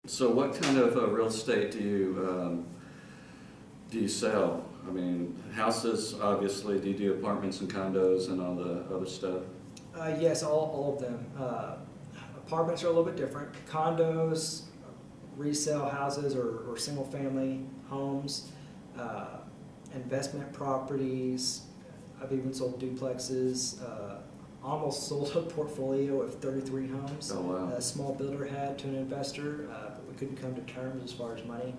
So what kind of real estate do you sell? I mean, houses, obviously. Do you do apartments and condos and all the other stuff? Yes, all of them. Apartments are a little bit different. Condos, resale houses or single family homes, investment properties. I've even sold duplexes. Almost sold a portfolio of 33 homes. Oh, wow. A small builder had to an investor, but we couldn't come to terms as far as money.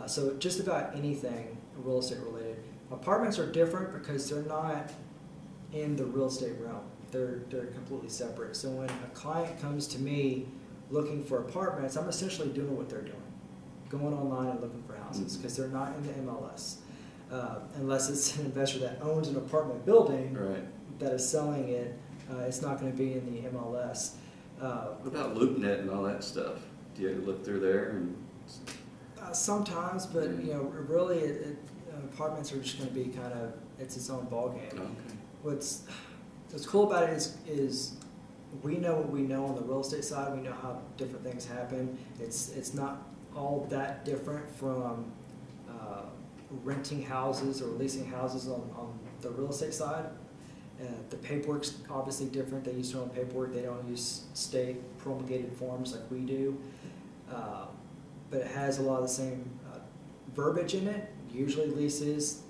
So just about anything real estate related. Apartments are different because they're not in the real estate realm. They're completely separate. So when a client comes to me looking for apartments, I'm essentially doing what they're doing, going online and looking for houses because they're not in the MLS. Unless it's an investor that owns an apartment building Right. that is selling it, it's not going to be in the MLS. What about LoopNet and all that stuff? Do you look through there? And Sometimes, but really, apartments are just going to be kind of its own ballgame. okay. What's cool about it is we know what we know on the real estate side. We know how different things happen. It's not all that different from renting houses or leasing houses on the real estate side. The paperwork's obviously different. They use their own paperwork. They don't use state promulgated forms like we do. But it has a lot of the same verbiage in it. Usually leases,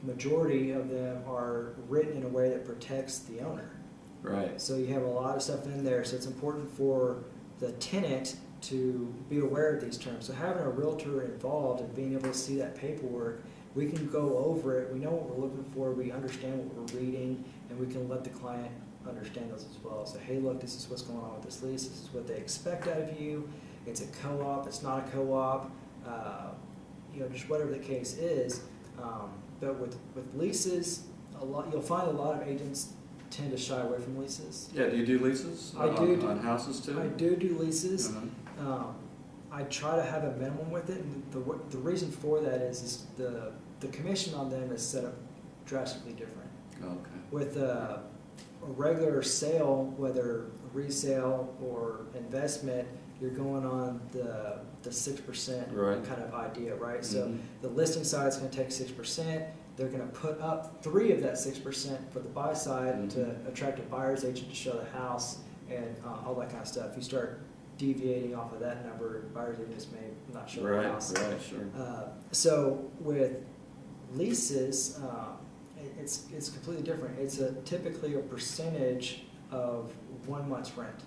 majority of them are written in a way that protects the owner. Right. So you have a lot of stuff in there. So it's important for the tenant to be aware of these terms. So having a realtor involved and being able to see that paperwork, we can go over it. We know what we're looking for. We understand what we're reading, and we can let the client understand those as well. So, hey, look, this is what's going on with this lease. This is what they expect out of you. It's a co-op. It's not a co-op. Just whatever the case is. But with leases, you'll find a lot of agents tend to shy away from leases. Yeah. Do you do leases? I do. On houses too? I do leases. Uh-huh. I try to have a minimum with it, and the reason for that is the commission on them is set up drastically different. Okay. With a regular sale, whether resale or investment, you're going on the 6% Right. kind of idea, right? Mm-hmm. So the listing side is going to take 6%. They're going to put up 3 of that 6% for the buy side to attract a buyer's agent to show the house and all that kind of stuff. You start deviating off of that number, buyer's agents may not show the house. Right, sure. So with leases, it's completely different. It's typically a percentage of 1 month's rent.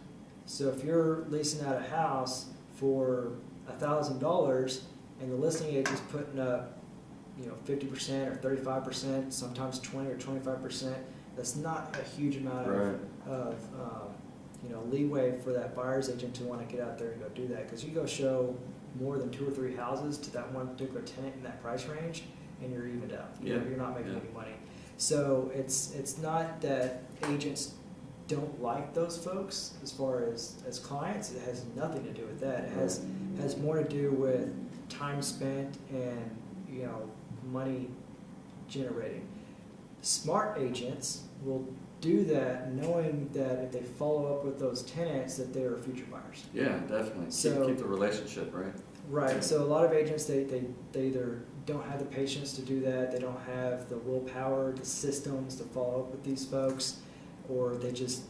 So if you're leasing out a house for $1,000 and the listing agent's putting up 50% or 35%, sometimes 20 or 25%, that's not a huge amount of leeway for that buyer's agent to want to get out there and go do that. Because you go show more than 2 or 3 houses to that one particular tenant in that price range, and you're evened out. You're not making any money. So it's not that agents don't like those folks as far as clients. It has nothing to do with that. It has more to do with time spent and money generating. Smart agents will do that knowing that if they follow up with those tenants that they are future buyers. Yeah, definitely. So, keep the relationship, right? Right. So a lot of agents, they either don't have the patience to do that, they don't have the willpower, the systems to follow up with these folks, or they just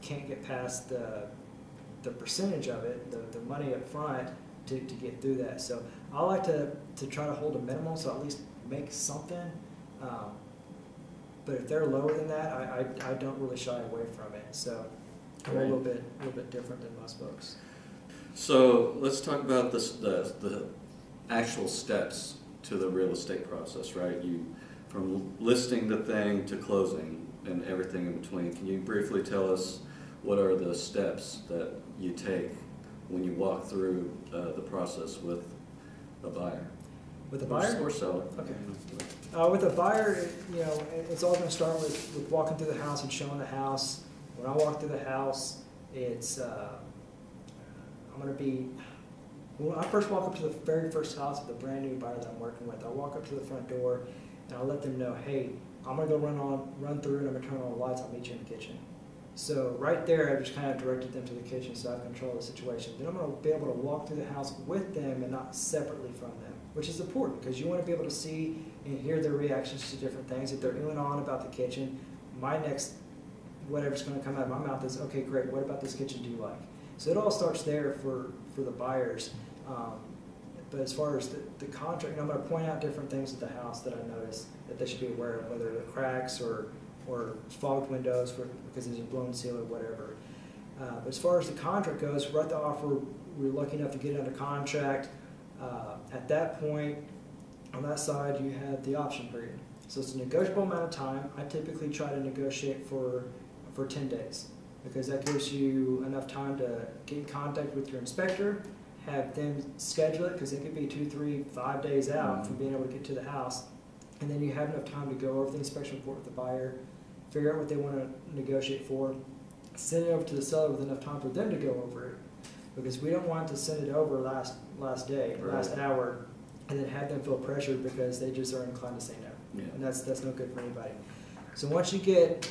can't get past the percentage of it, the money up front to get through that. So I like to try to hold a minimum, so at least make something. But if they're lower than that, I don't really shy away from it. So I'm a little bit different than most folks. So let's talk about the actual steps to the real estate process, right? From listing the thing to closing and everything in between. Can you briefly tell us what are the steps that you take when you walk through the process with a buyer? With a buyer? Or seller. Okay. With a buyer, it's all going to start with walking through the house and showing the house. When I walk through the house, it's I'm going to be. When I first walk up to the very first house with a brand new buyer that I'm working with, I'll walk up to the front door and I'll let them know, hey, I'm going to go run through and I'm going to turn on the lights. I'll meet you in the kitchen. So right there, I just kind of directed them to the kitchen so I control the situation. Then I'm going to be able to walk through the house with them and not separately from them, which is important because you want to be able to see and hear their reactions to different things. If they're oohing on about the kitchen, my next whatever's going to come out of my mouth is, okay, great, what about this kitchen do you like? So it all starts there for the buyers. But as far as the contract, I'm going to point out different things at the house that I notice that they should be aware of, whether they're cracks or fogged windows because there's a blown seal or whatever. But as far as the contract goes, we're at the offer, we're lucky enough to get it under contract. At that point, on that side, you have the option period. So it's a negotiable amount of time. I typically try to negotiate for 10 days because that gives you enough time to get in contact with your inspector, have them schedule it because it could be 2, 3, 5 days out from being able to get to the house. And then you have enough time to go over the inspection report with the buyer, figure out what they want to negotiate for, send it over to the seller with enough time for them to go over it. Because we don't want to send it over last day, last hour, and then have them feel pressured because they just are inclined to say no. Yeah. And that's no good for anybody. So once you get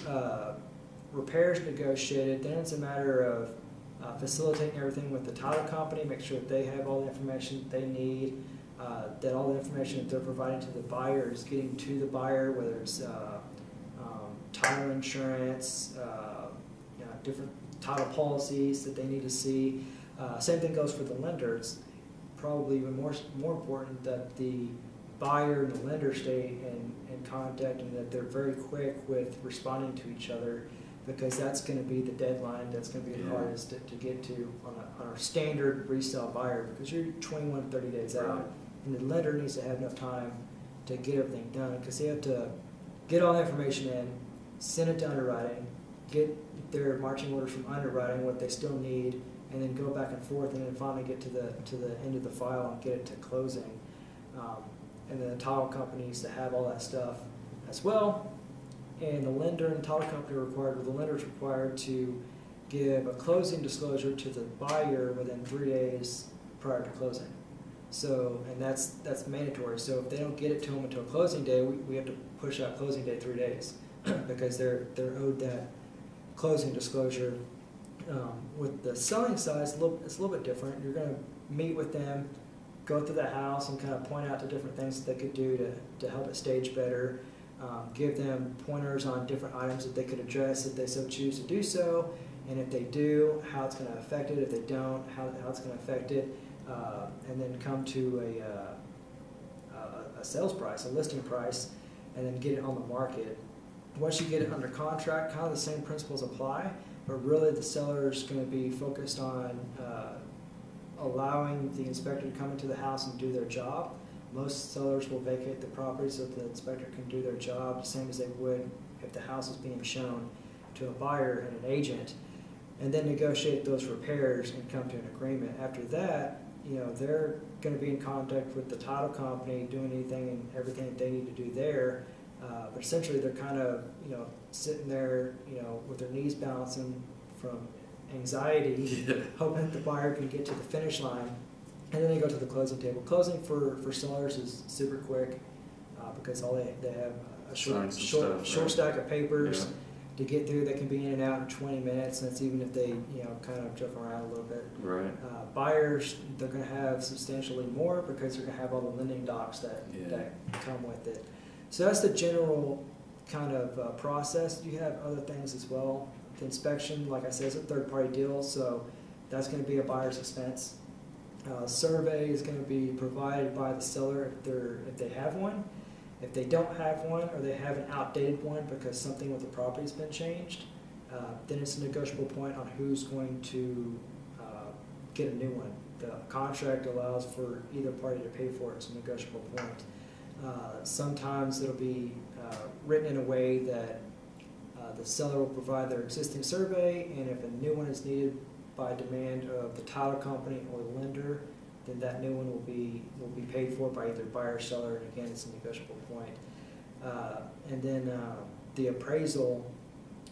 repairs negotiated, then it's a matter of facilitating everything with the title company, make sure that they have all the information that they need, that all the information that they're providing to the buyer is getting to the buyer, whether it's title insurance, different title policies that they need to see. Same thing goes for the lender. It's probably even more important that the buyer and the lender stay in contact and that they're very quick with responding to each other because that's going to be the deadline. That's going to be the hardest to get to on our standard resale buyer because you're 21 to 30 days out. And the lender needs to have enough time to get everything done because they have to get all the information in, send it to underwriting, get their marching orders from underwriting, what they still need, and then go back and forth and then finally get to the end of the file and get it to closing. And then the title company needs to have all that stuff as well. And the lender and title company are required, or the lender is required to give a closing disclosure to the buyer within 3 days prior to closing. So, and that's mandatory. So if they don't get it to them until closing day, we have to push out closing day 3 days because they're owed that closing disclosure. With the selling side, it's a little bit different. You're going to meet with them, go through the house, and kind of point out the different things that they could do to help it stage better. Give them pointers on different items that they could address if they so choose to do so, and if they do, how it's going to affect it. If they don't, how it's going to affect it, and then come to a sales price, a listing price, and then get it on the market. Once you get it under contract, kind of the same principles apply, but really the seller is going to be focused on allowing the inspector to come into the house and do their job. Most sellers will vacate the property so that the inspector can do their job the same as they would if the house is being shown to a buyer and an agent, and then negotiate those repairs and come to an agreement. After that, they're going to be in contact with the title company, doing anything and everything that they need to do there. But essentially, they're kind of sitting there, with their knees bouncing from anxiety, hoping that the buyer can get to the finish line. And then they go to the closing table. Closing for sellers is super quick because all they have a short stack of papers to get through. They can be in and out in 20 minutes, and that's even if they kind of joke around a little bit. Right. Buyers, they're going to have substantially more because they're going to have all the lending docs that come with it. So that's the general kind of process. You have other things as well. The inspection, like I said, is a third-party deal, so that's going to be a buyer's expense. Survey is going to be provided by the seller if they have one. If they don't have one or they have an outdated one because something with the property has been changed, then it's a negotiable point on who's going to get a new one. The contract allows for either party to pay for it. It's a negotiable point. Sometimes it'll be written in a way that the seller will provide their existing survey, and if a new one is needed by demand of the title company or the lender, then that new one will be paid for by either buyer or seller, and again, it's a negotiable point. And then the appraisal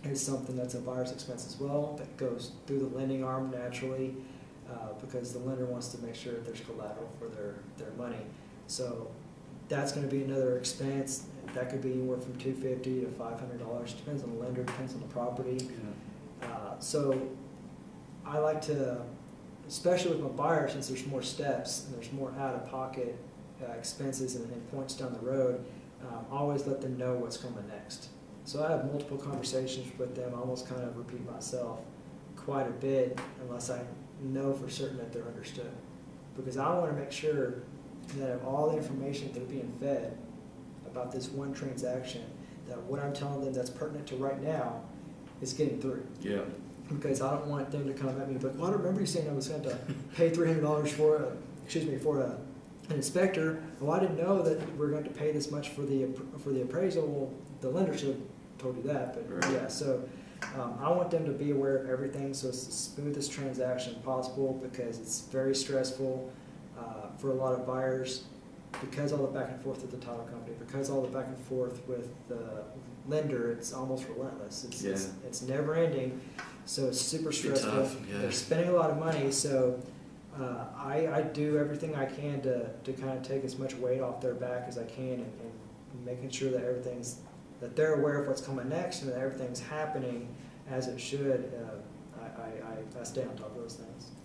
is something that's a buyer's expense as well, that goes through the lending arm naturally, because the lender wants to make sure that there's collateral for their money. So that's going to be another expense. That could be anywhere from $250 to $500. Depends on the lender, depends on the property. Yeah. So I like to, especially with my buyer, since there's more steps and there's more out-of-pocket expenses and points down the road, always let them know what's coming next. So I have multiple conversations with them. I almost kind of repeat myself quite a bit unless I know for certain that they're understood. Because I want to make sure that of all the information that they're being fed about this one transaction, that what I'm telling them that's pertinent to right now is getting through. Yeah. Because I don't want them to come at me like, well, I don't remember you saying I was going to pay $300 for an inspector. Well, I didn't know that we're going to pay this much for the appraisal. Well, the lender should have told you that, but right. yeah. So I want them to be aware of everything, so it's the smoothest transaction possible, because it's very stressful for a lot of buyers, because all the back and forth with the title company, because all the back and forth with the lender. It's almost relentless. It's never ending. So it's super stressful. Tough, yeah. They're spending a lot of money, so I do everything I can to kind of take as much weight off their back as I can, and making sure that they're aware of what's coming next and that everything's happening as it should. I stay on top of those things.